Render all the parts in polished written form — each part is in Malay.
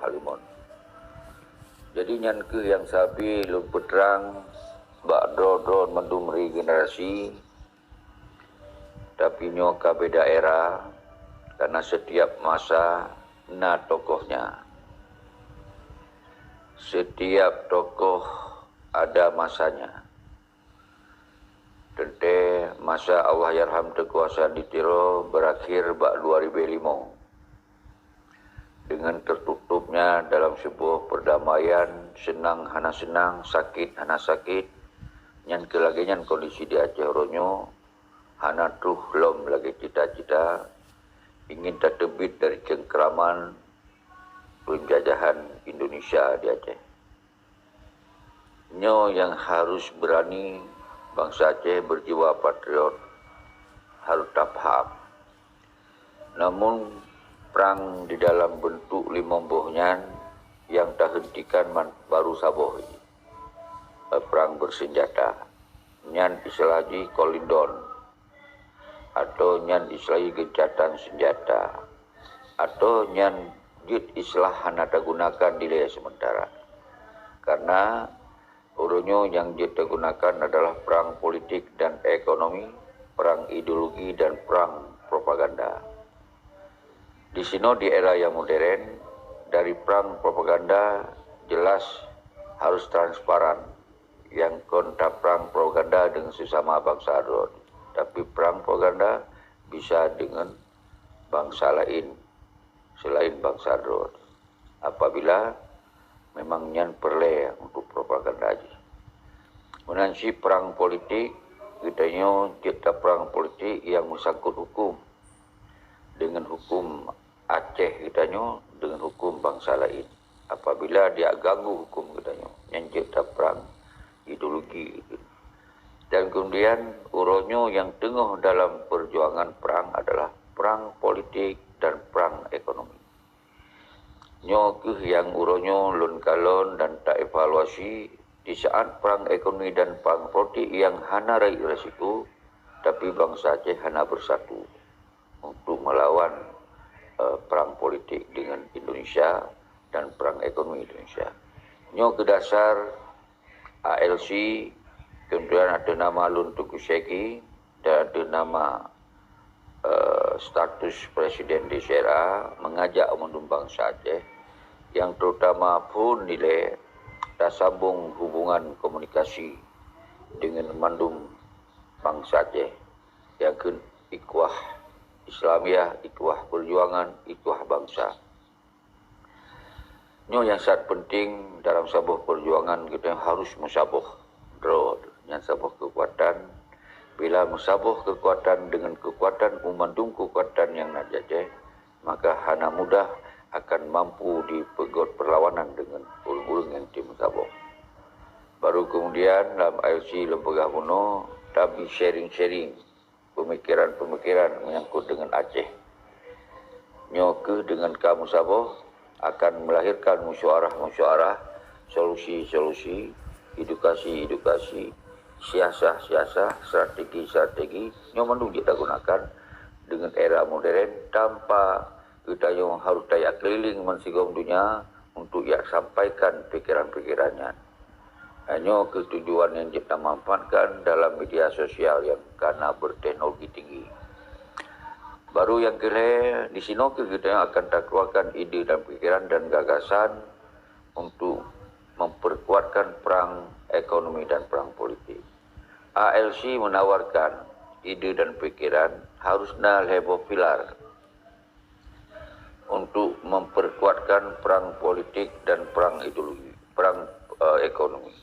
Halimon. Jadi nyan ke yang sabi lumput terang bak dron mendum regenerasi tapi nyoka beda era karena setiap masa na tokohnya. Setiap tokoh ada masanya. Tente masa Allah yarham terkuasa di Tiro berakhir bak 2005 dengan tertutupnya dalam sebuah perdamaian, senang hana senang, sakit hana sakit, nyan kelagian kondisi di Aceh Ronyo hana tuh lom lagi cita-cita ingin tertebit dari cengkeraman penjajahan Indonesia di Aceh. Nyo yang harus berani bangsa Aceh berjiwa patriot harus tahap. Namun perang di dalam bentuk limombohnya yang tak hentikan baru saboh. Perang bersenjata. Nyan istilahi kolindon atau nyan istilahi gencatan senjata atau nyan jid istilah hanata gunakan di wilayah sementara. Karena urunyo yang digunakan adalah perang politik dan ekonomi, perang ideologi dan perang propaganda. Di sini di era yang modern, dari perang propaganda jelas harus transparan. Yang kontra perang propaganda dengan sesama bangsa adon. Tapi perang propaganda bisa dengan bangsa lain selain bangsa adon. Apabila memang nyan perle untuk propaganda aja. Menansi perang politik, kita perang politik yang menyangkut hukum. Dengan hukum Aceh kitanya, dengan hukum bangsa lain. Apabila dia ganggu hukum kitanya, nyan kita perang ideologi. Dan kemudian uronyo yang tengah dalam perjuangan perang adalah perang politik dan perang ekonomi. Nyokuh yang uronyo lun kalon dan tak evaluasi di saat perang ekonomi dan perang politik yang hana rai resiko, tapi bangsa Aceh hana bersatu untuk melawan perang politik dengan Indonesia dan perang ekonomi Indonesia. Nyo ke dasar ALC, kemudian ada nama Lun Tukuseki dan ada nama status Presiden DCRA mengajak mendung bangsa Aceh yang terutama pun nilai tak sambung hubungan komunikasi dengan mandum bangsa Aceh yang ke ikhwah Islamiyah, ikhwah perjuangan, ikhwah bangsa. Nyo yang sangat penting dalam sebuah perjuangan kita harus musabuh drod, yang sebuah kekuatan. Bila musabuh kekuatan dengan kekuatan umandung kekuatan yang najajah, maka hana mudah akan mampu dipegot perlawanan dengan ulung-ulung yang dimusabuh. Baru kemudian dalam IOC Lembaga Kuno, tapi sharing-sharing pemikiran-pemikiran menyangkut dengan Aceh. Nyoke dengan kamu sabuh akan melahirkan musyawarah-musyawarah, solusi-solusi, edukasi-edukasi, siasah-siasah, strategi-strategi yang mendung kita gunakan dengan era modern tanpa kita yang harus daya keliling mensigom dunia untuk ya sampaikan pikiran-pikirannya. Hanya ketujuan yang kita manfaatkan dalam media sosial yang karena berteknologi tinggi. Baru yang kedua, di sini kita akan keluarkan ide dan pikiran dan gagasan untuk memperkuatkan perang ekonomi dan perang politik. ALC menawarkan ide dan pikiran harusnya heboh pilar untuk memperkuatkan perang politik dan perang ideologi, perang ekonomi.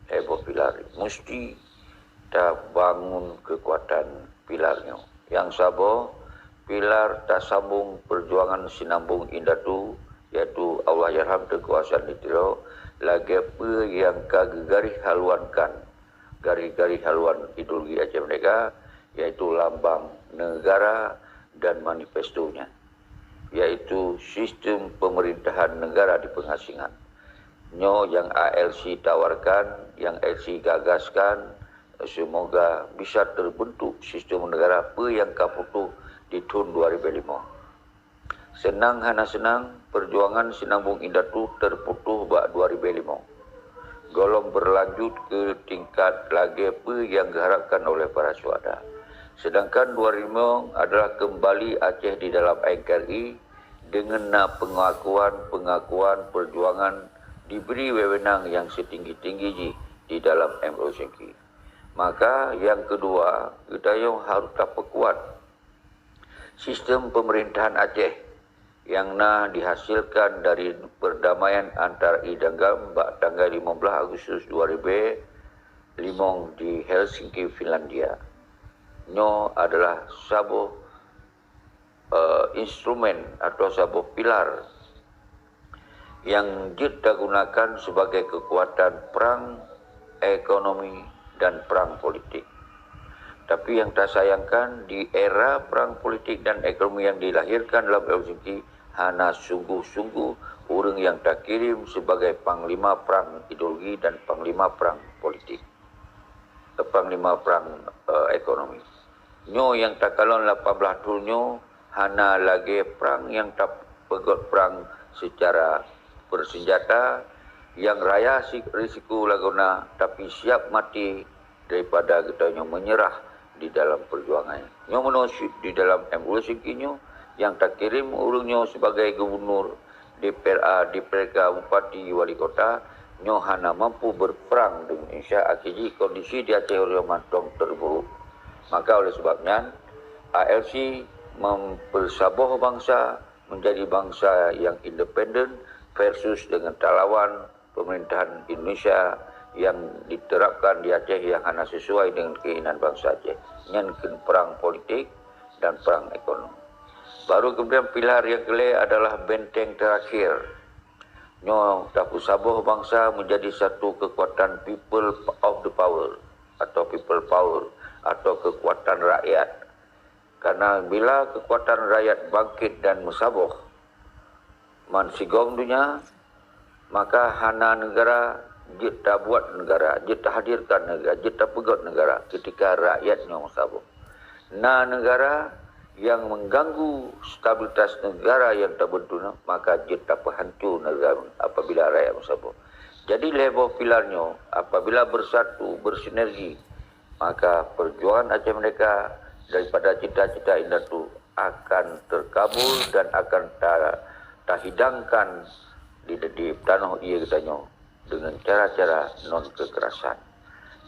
Heboh pilar mesti kita bangun kekuatan pilarnya. Yang sabo pilar tak sambung perjuangan sinambung indatu, yaitu Allah yarham kekuasaan itu lagi apa yang kagari haluankan gari-gari haluan ideologi Aceh Merdeka, yaitu lambang negara dan manifestonya, yaitu sistem pemerintahan negara di pengasingan. Nyo yang ALC tawarkan, yang ALC gagaskan, semoga bisa terbentuk sistem negara apa yang kaputuh di tahun 2005. senang hana senang, perjuangan Sinambung Indah tu terputuh bak 2005. Golong berlanjut ke tingkat lagi apa yang diharapkan oleh para syuhada. Sedangkan 2005 adalah kembali Aceh di dalam NKRI dengan pengakuan perjuangan diberi wewenang yang setinggi-tinggi di dalam MOCQ. Maka yang kedua, kita harus dapat kuat sistem pemerintahan Aceh yang dihasilkan dari perdamaian antara Idanggam tanggal 15 Agustus 2005 di Helsinki, Finlandia. Nyo adalah sebuah instrumen atau sebuah pilar yang kita gunakan sebagai kekuatan perang ekonomi dan perang politik. Tapi yang tak sayangkan, di era perang politik dan ekonomi yang dilahirkan dalam Helsinki, hanya sungguh-sungguh orang yang tak kirim sebagai panglima perang ideologi dan panglima perang politik, panglima perang ekonomi. Nyo yang tak kalon 18 tahun hanya lagi perang yang tak pegot perang secara bersenjata, yang raya risiko laguna tapi siap mati daripada kita menyerah di dalam perjuangan. Nyo menusuk di dalam MOCQ nyo yang tak kirim urungnya sebagai gubernur, DPRA, DPRK, bupati, wali kota, nyo hana mampu berperang dengan Indonesia. Akhirnya kondisi di Aceh Mantong terburuk. Maka oleh sebabnya ALC mempersaboh bangsa menjadi bangsa yang independen versus dengan lawan pemerintahan Indonesia yang diterapkan di Aceh yang hanya sesuai dengan keinginan bangsa Aceh. Yang perang politik dan perang ekonomi. Baru kemudian pilar yang kelima adalah benteng terakhir. Nyo tapu sabuh bangsa menjadi satu kekuatan people of the power atau people power atau kekuatan rakyat. Karena bila kekuatan rakyat bangkit dan mensabuh mansigong dunia, maka hana negara kita buat negara, kita hadirkan negara, kita pegot negara ketika rakyatnya mensabuh. Negara yang mengganggu stabilitas negara yang terbentuk, maka kita hancur negara apabila rakyat mensabuh. Jadi level pilarnya apabila bersatu, bersinergi, maka perjuangan Aceh mereka daripada cita-cita indah itu akan terkabul dan akan terhidangkan di tanah ia katanya dengan cara-cara non kekerasan.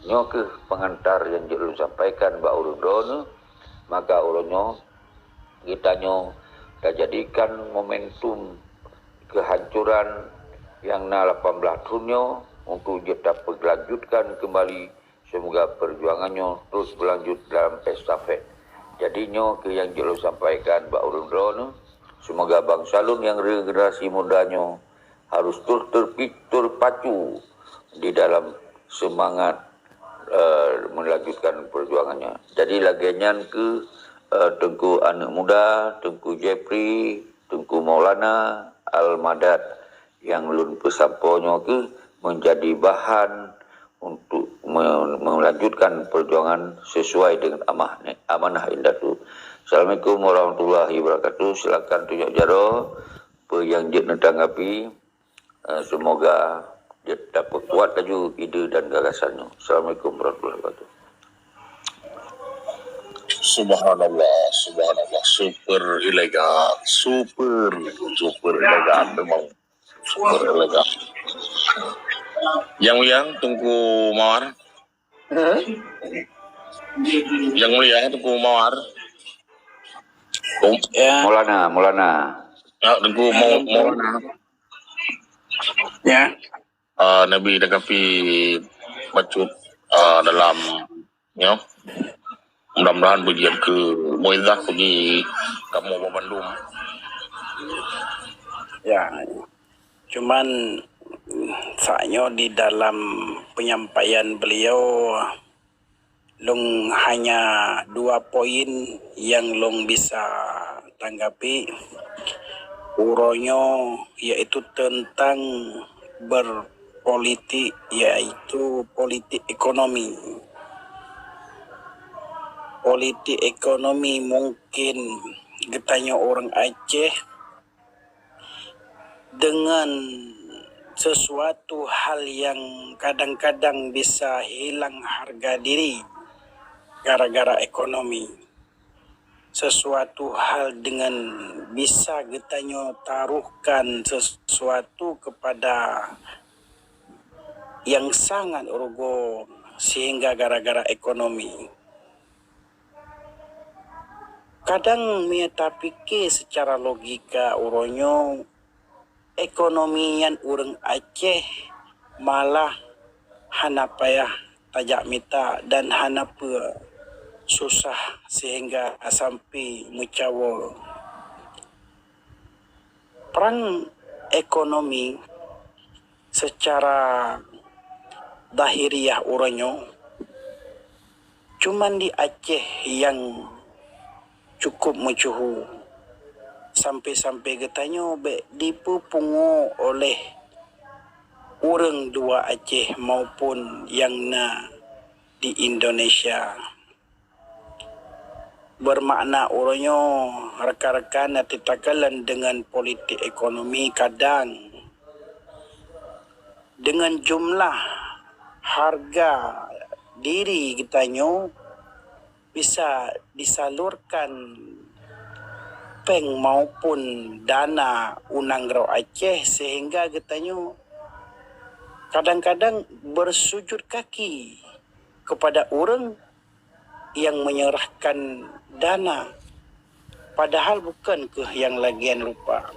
Nyo ke pengantar yang dulu sampaikan Mbak Urun Dono, maka urunnya kita jadikan momentum kehancuran yang 18 tahunnya untuk kita berlanjutkan kembali. Semoga perjuangannya terus berlanjut dalam estafet. Jadinya ke yang dulu sampaikan Mbak Urun Dono, semoga bangsa Lun yang generasi mudanya harus terpacu di dalam semangat melanjutkan perjuangannya. Jadi laginya ke Tengku anak muda, Tengku Jeffrey, Tengku Maulana, Al-Madad yang Lun pesamponya ke menjadi bahan untuk melanjutkan perjuangan sesuai dengan amanah indah itu. Assalamualaikum warahmatullahi wabarakatuh. Silakan tunjuk jaro yang dia tanggapi. Semoga dia dapat kuat laju ide dan gagasannya. Assalamualaikum warahmatullahi wabarakatuh. Subhanallah, subhanallah, super elegan, super elegan, memang super elegan. Yang Tungku Mawar, yang mulia Tungku Mawar, Maulana. Tungku Maulana. Ya. Nabi dakapi bacut dalam, mudah-mudahan bagian ke Muizzah pergi kamu Bandung. Ya, cuman saatnya di dalam penyampaian beliau long hanya 2 poin yang long bisa tanggapi. Uronya yaitu tentang berpolitik, yaitu politik ekonomi. Politik ekonomi mungkin getanya orang Aceh dengan sesuatu hal yang kadang-kadang bisa hilang harga diri gara-gara ekonomi. Sesuatu hal dengan bisa getanyo taruhkan sesuatu kepada yang sangat urugo sehingga gara-gara ekonomi. Kadang meta pikir secara logika uronyo ekonomian urang Aceh malah hana payah tajak mita dan hana susah sehingga sampai mencawa. Perang ekonomi secara dahiriah uronyo cuman di Aceh yang cukup mencuhu. Sampai-sampai getanyo dipupungo oleh orang dua Aceh maupun yang di Indonesia. Bermakna uronyo rekan-rekan titakalan dengan politik ekonomi kadang dengan jumlah harga diri getanyo bisa disalurkan peng maupun dana Unanggro Aceh sehingga getanyo kadang-kadang bersujud kaki kepada orang yang menyerahkan dana padahal bukan ke yang lagian rupa.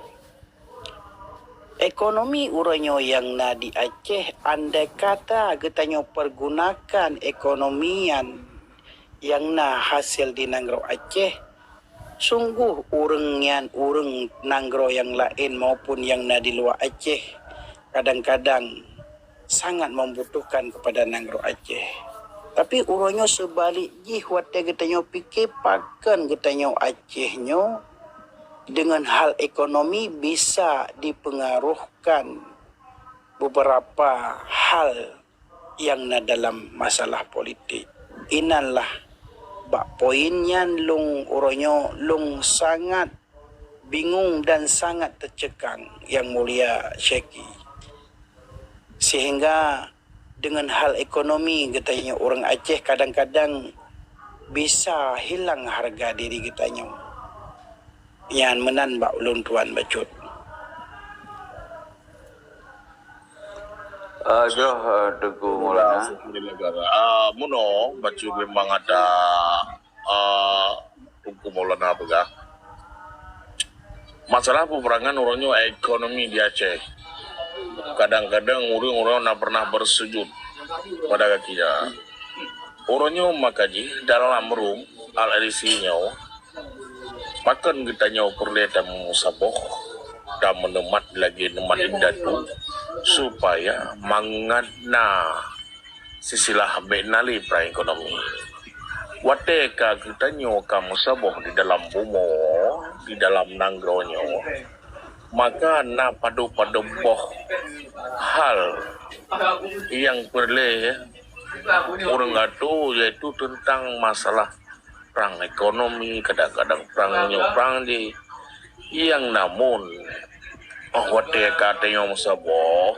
Ekonomi uranyo yang di Aceh andai kata getanyo pergunakan ekonomian yang hasil di Nanggro Aceh, sungguh urang Nanggro yang lain maupun yang di luar Aceh kadang-kadang sangat membutuhkan kepada Nanggro Aceh. Tapi uronyo sebalik wate getanyo pikir pakan getanyo Acehnya dengan hal ekonomi bisa dipengaruhkan beberapa hal yang dalam masalah politik. Inanlah bak poinnya lung uronyo lung sangat bingung dan sangat tercekang yang mulia Syekhi. Sehingga dengan hal ekonomi getanyo orang Aceh kadang-kadang bisa hilang harga diri getanyo. Yang menan bak ulun tuan bacut. Teguh Maulana. Muno bacu memang ada Tungku Maulana begah. Masalah peperangan orangnya ekonomi di Aceh. Kadang-kadang orang-orang nak pernah bersujud pada kakinya. Orangnya makaji dalam room al-arisinya makan getanya perlihatan musaboh dan menemat lagi nemat indah tu supaya mangana sisilah benali pra ekonomi. Wate ka getanya kamu saboh di dalam bumo di dalam nanggronya maka na padu-padu boh hal yang perlu orang itu yaitu tentang masalah perang ekonomi, kadang-kadang perang di yang namun wate katanya musaboh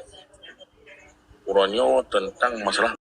uronyo tentang masalah